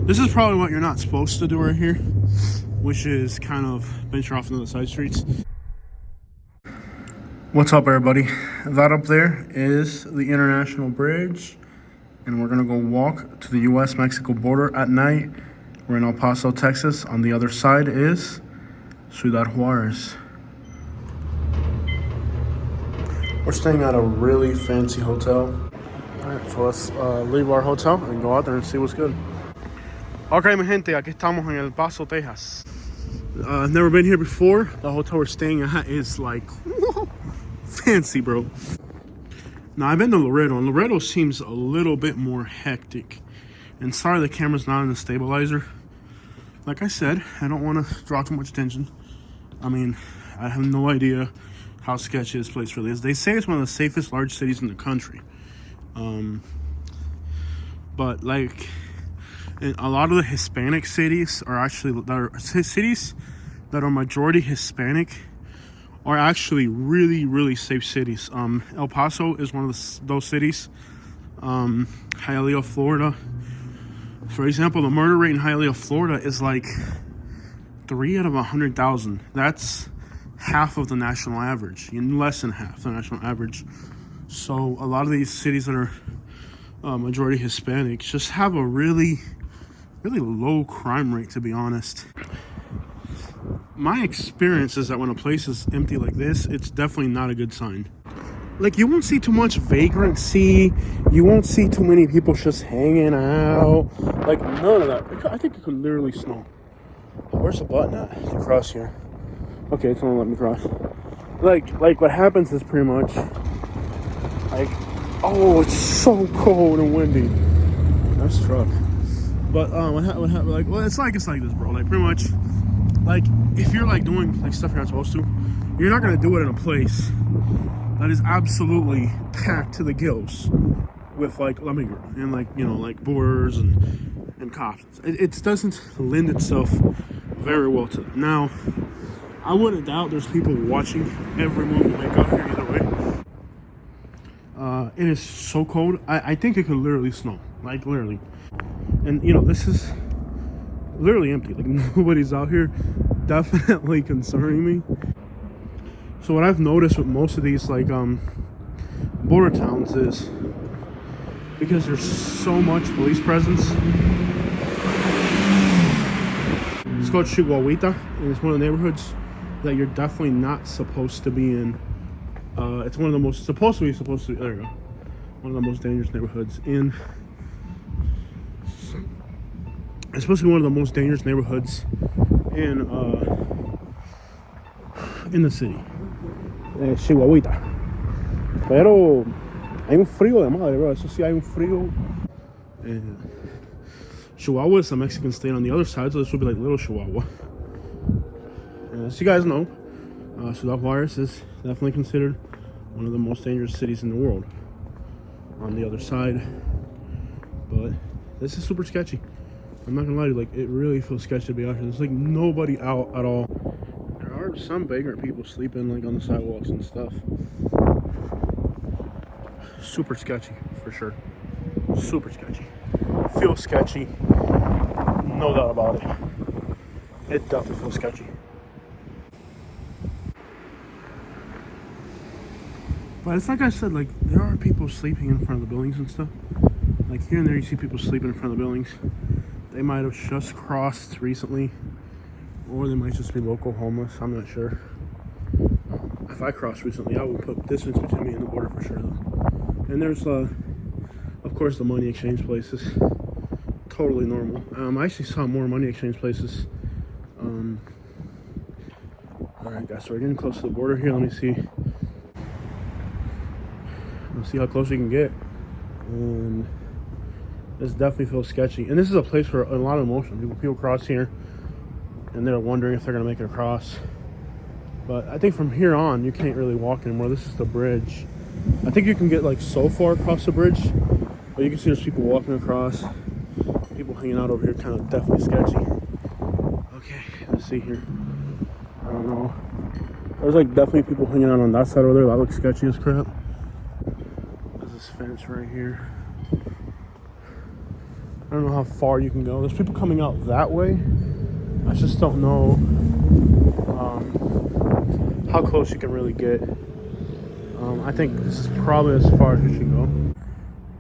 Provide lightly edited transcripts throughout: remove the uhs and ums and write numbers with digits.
This is probably what you're not supposed to do right here, which is kind of venture off into the side streets. What's up, everybody? That up there is the International Bridge, and we're gonna go walk to the U.S.-Mexico border at night. We're in El Paso, Texas. On the other side is Ciudad Juarez. We're staying at a really fancy hotel. All right, so let's leave our hotel and go out there and see what's good. Okay, mi gente, aquí estamos en El Paso, Texas. I've never been here before. The hotel we're staying at is like fancy, bro. Now, I've been to Laredo, and Laredo seems a little bit more hectic. And sorry the camera's not in the stabilizer. Like I said, I don't want to draw too much attention. I mean, I have no idea how sketchy this place really is. They say it's one of the safest large cities in the country. But like, a lot of the Hispanic cities are actually, cities that are majority Hispanic are actually really, really safe cities. El Paso is one of those cities. Hialeah, Florida. For example, the murder rate in Hialeah, Florida is like 3 out of 100,000. That's half of the national average, less than half the national average. So a lot of these cities that are majority Hispanic just have a really low crime rate, to be honest. My experience is that when a place is empty like this, it's definitely not a good sign. Like, you won't see too much vagrancy. You won't see too many people just hanging out. Like, none of that. I think it could literally snow. Where's the button at to cross here? Okay, it's gonna let me cross. Like what happens is pretty much like, oh, it's so cold and windy. Nice truck. But what happened? Like, well, it's like this, bro. Like, pretty much, like, if you're like doing like stuff you're not supposed to, you're not gonna do it in a place that is absolutely packed to the gills with like lemon and like, you know, like boarders and cops. It doesn't lend itself very well to that. Now, I wouldn't doubt there's people watching every move you make out here either way. It is so cold. I think it could literally snow, like literally. And you know, this is literally empty. Like, nobody's out here. Definitely concerning me. So what I've noticed with most of these like border towns is because there's so much police presence. It's called Chihuahuita, and it's one of the neighborhoods that you're definitely not supposed to be in. It's one of the most there you go. One of the most dangerous neighborhoods in. It's supposed to be one of the most dangerous neighborhoods in the city. Chihuahuita. Pero hay un frío de madre, bro. Eso sí, hay un frío. Chihuahua is a Mexican state on the other side, so this would be like Little Chihuahua. As you guys know, Ciudad Juarez is definitely considered one of the most dangerous cities in the world on the other side. But this is super sketchy. I'm not gonna lie to you, like, it really feels sketchy to be out here. There's like nobody out at all. There are some vagrant people sleeping like on the sidewalks and stuff. Super sketchy, for sure. Super sketchy. Feels sketchy. No doubt about it. It definitely feels sketchy. But it's like I said, like, there are people sleeping in front of the buildings and stuff. Like, here and there you see people sleeping in front of the buildings. They might have just crossed recently, or they might just be local homeless. I'm not sure. If I crossed recently, I would put distance between me and the border for sure, though. And there's, of course, the money exchange places. Totally normal. I actually saw more money exchange places. All right, guys, so we're getting close to the border here. Let me see. Let's see how close we can get. And this definitely feels sketchy. And this is a place for a lot of emotion. People cross here, and they're wondering if they're gonna make it across. But I think from here on, you can't really walk anymore. This is the bridge. I think you can get like so far across the bridge, but you can see there's people walking across. People hanging out over here, kind of definitely sketchy. Okay, let's see here. I don't know. There's like definitely people hanging out on that side over there. That looks sketchy as crap. There's this fence right here. don't know how far you can go. There's people coming out that way. I just don't know how close you can really get. I think this is probably as far as you should go.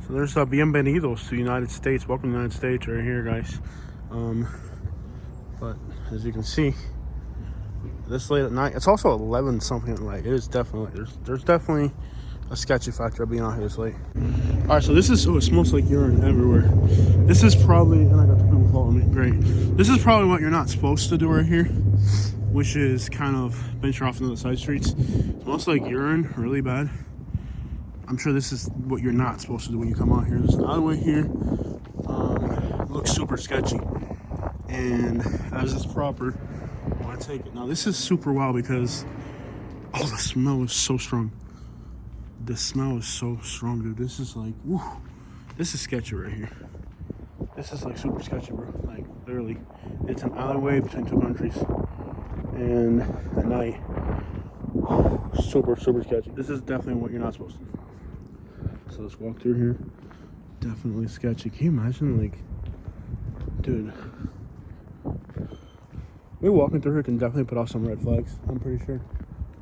So there's bienvenidos to the United States. Welcome to the United States right here, guys. But as you can see, this late at night, it's also 11 something at night. It is definitely, there's definitely a sketchy factor of being out here this late. All right, so this is, oh, it smells like urine everywhere. This is probably, and I got the people following me, great. This is probably what you're not supposed to do right here, which is kind of venture off into the side streets. It smells like urine, really bad. I'm sure this is what you're not supposed to do when you come out here. There's an alleyway here. It looks super sketchy. And as is proper, I want to take it. Now this is super wild because, oh, the smell is so strong. The smell is so strong, dude. This is like, woo. This is sketchy right here. This is like super sketchy, bro. Like, literally. It's an alleyway between two countries. And at night, super, super sketchy. This is definitely what you're not supposed to do. So let's walk through here. Definitely sketchy. Can you imagine, like, dude. Me walking through here can definitely put off some red flags, I'm pretty sure.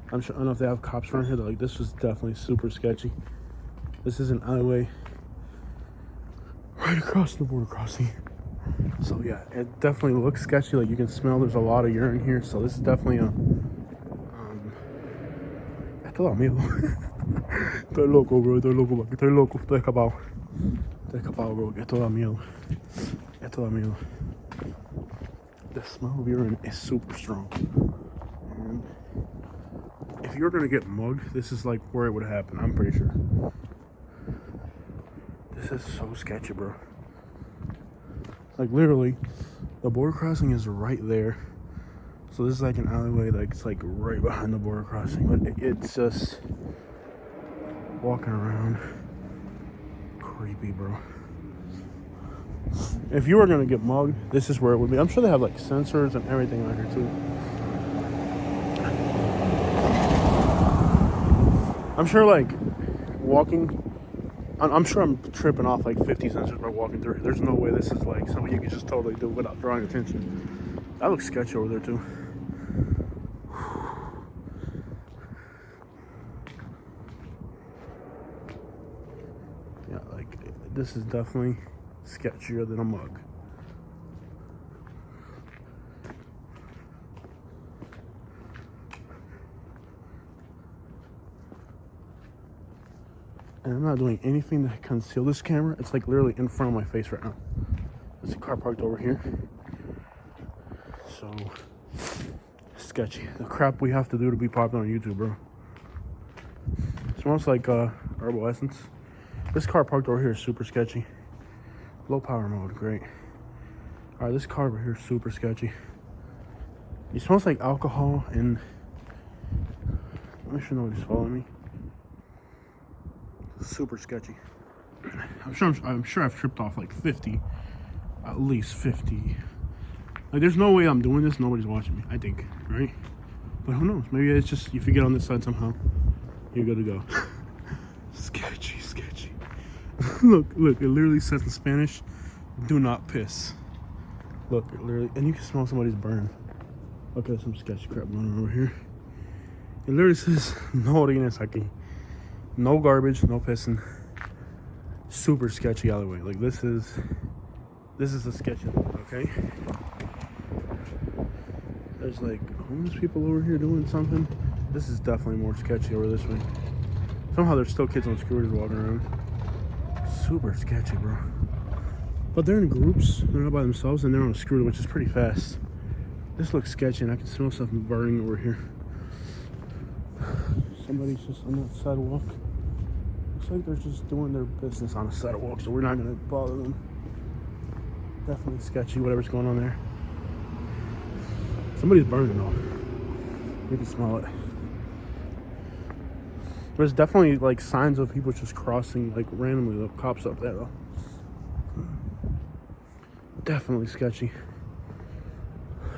I don't know if they have cops around here. Like, this was definitely super sketchy. This is an alleyway right across the border crossing. So yeah, it definitely looks sketchy. Like, you can smell there's a lot of urine here. So this is definitely a esto da miedo. Estoy loco, bro. Estoy loco. Estoy loco. Estoy escapado. Estoy escapado, bro. Esto da miedo. Esto da miedo. The smell of urine is super strong. And if you're gonna get mugged, this is like where it would happen, I'm pretty sure. This is so sketchy, bro. Like, literally, the border crossing is right there. So this is like an alleyway, like it's like right behind the border crossing. But it's just walking around. Creepy, bro. If you were gonna get mugged, this is where it would be. I'm sure they have like sensors and everything out here too. I'm sure, like, walking, I'm sure I'm tripping off like 50 sensors by walking through. There's no way this is like something you can just totally do without drawing attention. That looks sketchy over there too. Yeah, like, this is definitely sketchier than a mug. And I'm not doing anything to conceal this camera. It's like literally in front of my face right now. There's a car parked over here. So sketchy. The crap we have to do to be popular on YouTube, bro. It smells like herbal essence. This car parked over here is super sketchy. Low power mode, great. All right, this car over here is super sketchy. It smells like alcohol and I'm sure nobody's following me. Super sketchy. I'm sure I've tripped off like 50, at least 50. Like, there's no way I'm doing this. Nobody's watching me, I think, right? But who knows? Maybe it's just if you get on this side somehow, you're good to go. Sketchy, sketchy. Look, it literally says in Spanish, "Do not piss." Look, it literally, and you can smell somebody's burn. Look at some sketchy crap going on over here. It literally says, "No orines aquí." No garbage, no pissing. Super sketchy alleyway. Like, this is a sketchy one, okay? There's like homeless people over here doing something. This is definitely more sketchy over this way. Somehow there's still kids on scooters walking around. Super sketchy, bro. But they're in groups. They're not by themselves, and they're on a scooter, which is pretty fast. This looks sketchy, and I can smell something burning over here. Somebody's just on that sidewalk. Looks like they're just doing their business on a sidewalk, so we're not gonna bother them. Definitely sketchy, whatever's going on there. Somebody's burning though. You can smell it. There's definitely like signs of people just crossing like randomly. The cops up there though. Definitely sketchy.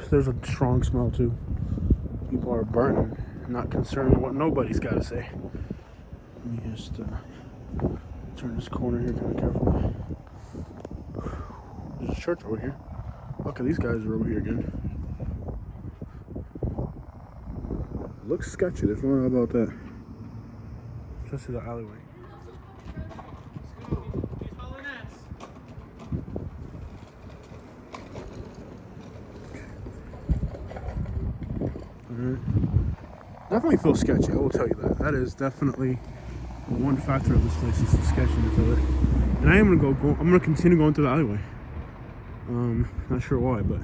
There's a strong smell too. People are burning, not concerned with what nobody's got to say. Let me just turn this corner here kind of carefully. church over here. Okay, these guys are over here again. Looks sketchy, there's no doubt about that. Just see the alleyway. Definitely feels sketchy, I will tell you that. That is definitely one factor of this place is the sketchiness of it. And I am I'm gonna continue going through the alleyway. Not sure why, but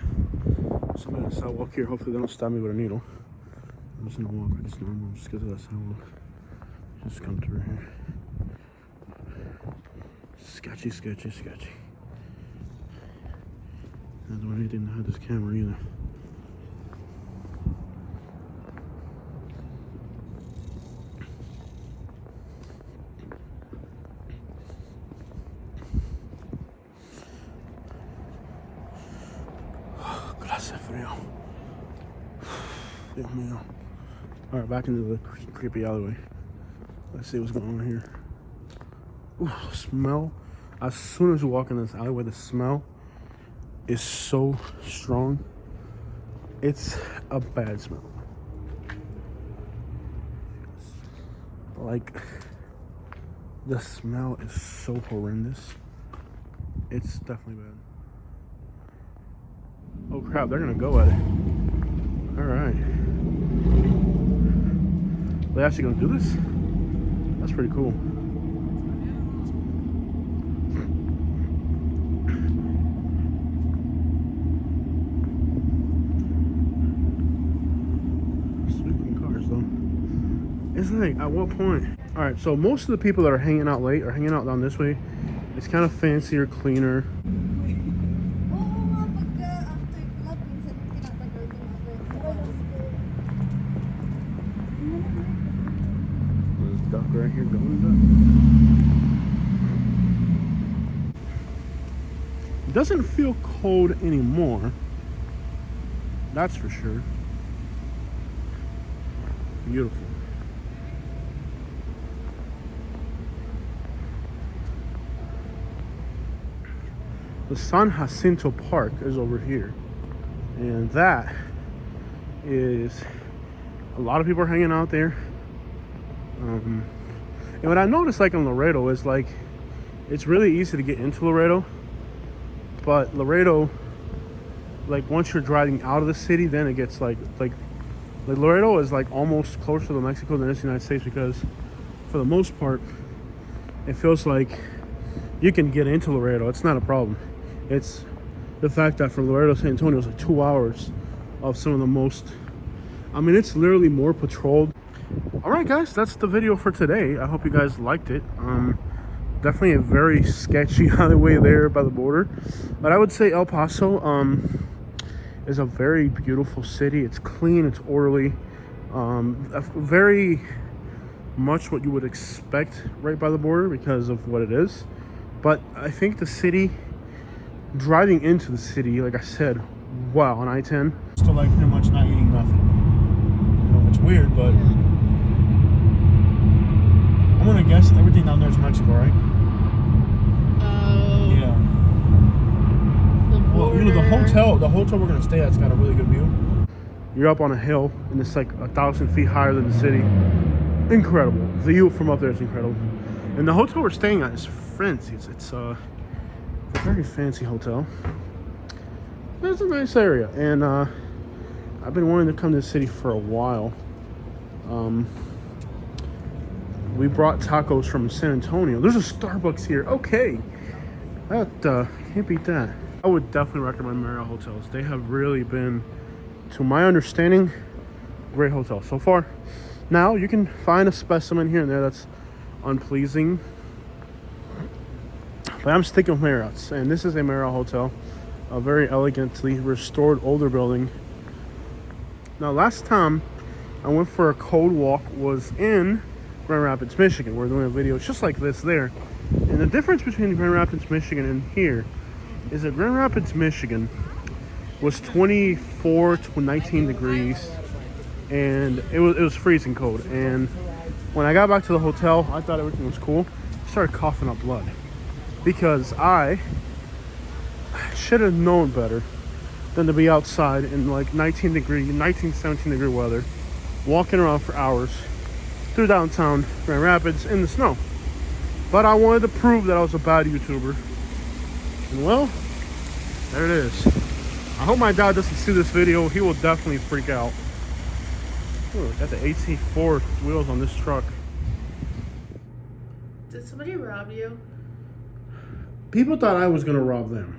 somebody on the sidewalk here, hopefully they don't stab me with a needle. I'm just gonna walk like it's normal, just because of that sidewalk. Just come through here. Sketchy, sketchy, sketchy. Not doing anything to hide this camera either. Hace frío. Dios mío. Alright, back into the creepy alleyway. Let's see what's going on here. Ooh, the smell. As soon as you walk in this alleyway, the smell is so strong. It's a bad smell. Like, the smell is so horrendous. It's definitely bad. Oh crap, they're gonna go at it. Alright. They actually gonna do this? That's pretty cool. Sweeping cars though. It's like, at what point? Alright, so most of the people that are hanging out late are hanging out down this way. It's kind of fancier, cleaner. Duck right here going duck. It doesn't feel cold anymore. That's for sure. Beautiful. The San Jacinto Park is over here. And that is a lot of people are hanging out there. And what I noticed, like in Laredo, is like it's really easy to get into Laredo, but Laredo, like once you're driving out of the city, then it gets like Laredo is like almost closer to Mexico than it is the United States, because for the most part, it feels like you can get into Laredo. It's not a problem. It's the fact that from Laredo to San Antonio is like 2 hours of some of the most. I mean, it's literally more patrolled. Alright guys, that's the video for today. I hope you guys liked it. Definitely a very sketchy alleyway there by the border. But I would say El Paso is a very beautiful city. It's clean, it's orderly. Very much what you would expect right by the border because of what it is. But I think the city, driving into the city, like I said, wow, on I-10. Still like pretty much not eating nothing. You know, it's weird, but I'm gonna guess everything down there is Mexico, right? Yeah. Well, you know, the hotel we're gonna stay at's got a really good view. You're up on a hill, and it's like 1,000 feet higher than the city. Incredible. The view from up there is incredible. And the hotel we're staying at is fancy. It's a very fancy hotel. It's a nice area, and I've been wanting to come to the city for a while. We brought tacos from San Antonio. There's a Starbucks here. Okay, that can't beat that. I would definitely recommend Marriott hotels. They have really been, to my understanding, great hotels so far. Now you can find a specimen here and there that's unpleasing, but I'm sticking with Marriott's, and this is a Marriott hotel, a very elegantly restored older building. Now last time I went for a cold walk was in Grand Rapids, Michigan. We're doing a video just like this there, and the difference between Grand Rapids, Michigan and here is that Grand Rapids, Michigan was 24 to 19 degrees, and it was freezing cold. And when I got back to the hotel, I thought everything was cool. I started coughing up blood because I should have known better than to be outside in like 17 degree weather, walking around for hours through downtown Grand Rapids in the snow. But I wanted to prove that I was a bad YouTuber. And well, there it is. I hope my dad doesn't see this video. He will definitely freak out. Ooh, got the AC4 wheels on this truck. Did somebody rob you? People thought I was gonna rob them.